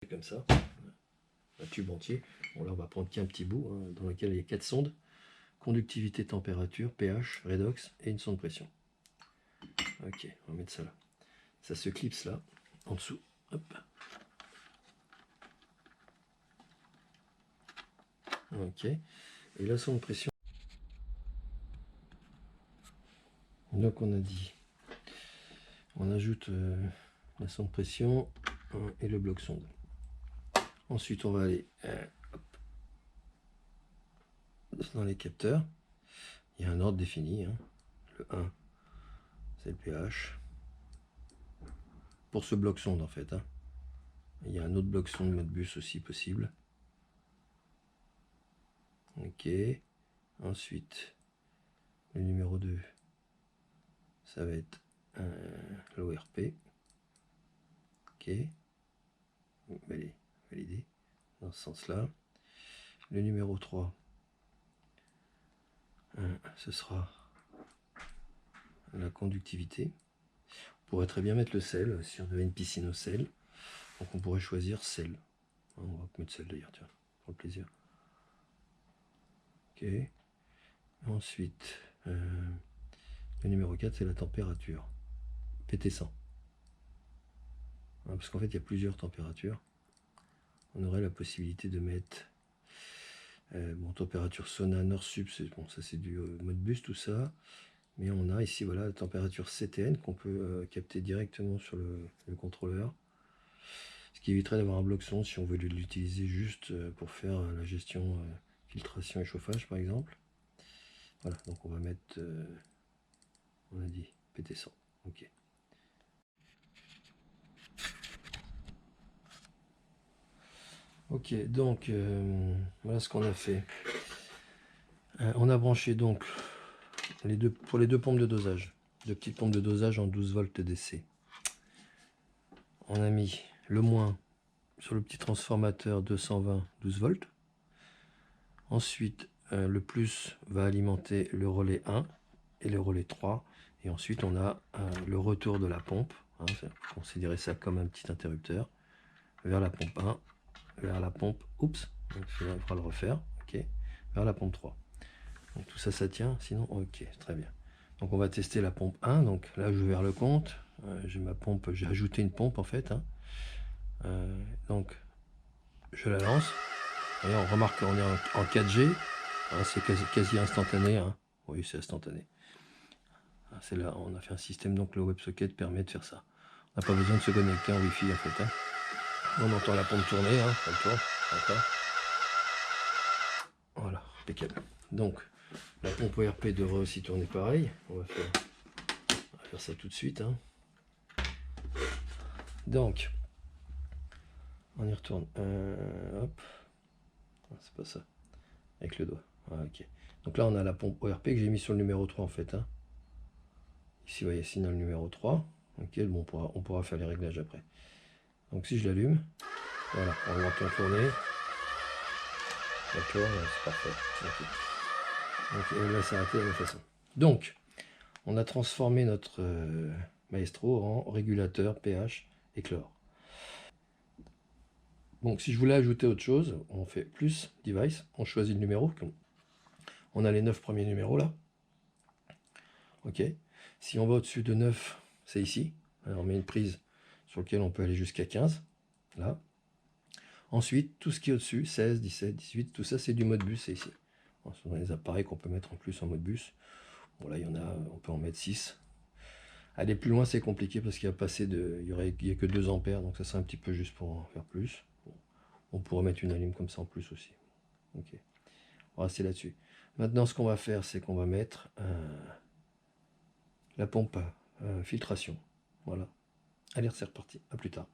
C'est comme ça. Un tube entier. Bon, là, on va prendre qu'un petit bout hein, dans lequel il y a 4 sondes. Conductivité, température, pH, redox et une sonde pression. Ok, on va mettre ça là. Ça se clipse là, en dessous. Hop. Ok. Et la sonde pression. Donc on a dit, on ajoute la sonde pression et le bloc sonde. Ensuite on va aller dans les capteurs. Il y a un ordre défini. Hein. Le 1, c'est le pH. Pour ce bloc sonde en fait. Hein. Il y a un autre bloc sonde Modbus aussi possible. Ok. Ensuite, le numéro 2, ça va être l'ORP. Ok. Validé dans ce sens-là. Le numéro 3, ce sera la conductivité. On pourrait très bien mettre le sel si on avait une piscine au sel. Donc on pourrait choisir sel. On va mettre sel d'ailleurs, tiens, pour le plaisir. Ok. Ensuite, le numéro 4, c'est la température. PT100. Hein, parce qu'en fait, il y a plusieurs températures. On aurait la possibilité de mettre bon, température sauna, nord sub, bon, ça c'est du Modbus, tout ça. Mais on a ici voilà la température CTN qu'on peut capter directement sur le contrôleur. Ce qui éviterait d'avoir un bloc sonde si on veut l'utiliser juste pour faire la gestion filtration et chauffage par exemple. Voilà, donc on va mettre, on a dit PT100. Ok. Ok, donc voilà ce qu'on a fait. On a branché donc pour les deux pompes de dosage. Deux petites pompes de dosage en 12 volts DC. On a mis le moins sur le petit transformateur 220 12 volts. Ensuite, le plus va alimenter le relais 1 et le relais 3. Et ensuite, on a le retour de la pompe. Hein, considérez ça comme un petit interrupteur. Vers la pompe 1, vers la pompe, oups, donc il faudra le refaire, ok, vers la pompe 3. Donc tout ça, ça tient, sinon, ok, très bien. Donc on va tester la pompe 1, donc là je vais vers le compte, j'ai ma pompe, j'ai ajouté une pompe en fait, hein. Donc je la lance, et on remarque qu'on est en 4G, hein, c'est quasi instantané, hein. Oui c'est instantané. C'est là, on a fait un système, donc le WebSocket permet de faire ça. On n'a pas besoin de se connecter en Wi-Fi en fait, hein. On entend la pompe tourner, hein, elle tourne, d'accord. Voilà, impeccable. Donc, la pompe ORP devrait aussi tourner pareil. On va faire ça tout de suite. Hein. Donc, on y retourne. Hop. C'est pas ça. Avec le doigt. Ah, ok. Donc là, on a la pompe ORP que j'ai mis sur le numéro 3 en fait. Hein. Ici, vous voyez, signal numéro 3. Ok, bon, on pourra faire les réglages après. Donc, si je l'allume, voilà, on l'entend tourner. D'accord, c'est parfait. Okay. Donc, elle va s'arrêter de la même façon. Donc, on a transformé notre Maestro en régulateur pH et chlore. Donc si je voulais ajouter autre chose, on fait plus device, on choisit le numéro. On a les 9 premiers numéros là. Ok. Si on va au-dessus de 9, c'est ici. Alors on met une prise sur laquelle on peut aller jusqu'à 15. Là. Ensuite, tout ce qui est au-dessus, 16, 17, 18, tout ça c'est du Modbus, c'est ici. Bon, ce sont les appareils qu'on peut mettre en plus en Modbus. Bon là il y en a, on peut en mettre 6. Aller plus loin c'est compliqué parce qu'il y a il y a que 2 ampères, donc ça serait un petit peu juste pour en faire plus. Bon, on pourrait mettre une allume comme ça en plus aussi. Ok. On va rester là-dessus. Maintenant ce qu'on va faire c'est qu'on va mettre la pompe filtration. Voilà. Allez c'est reparti, à plus tard.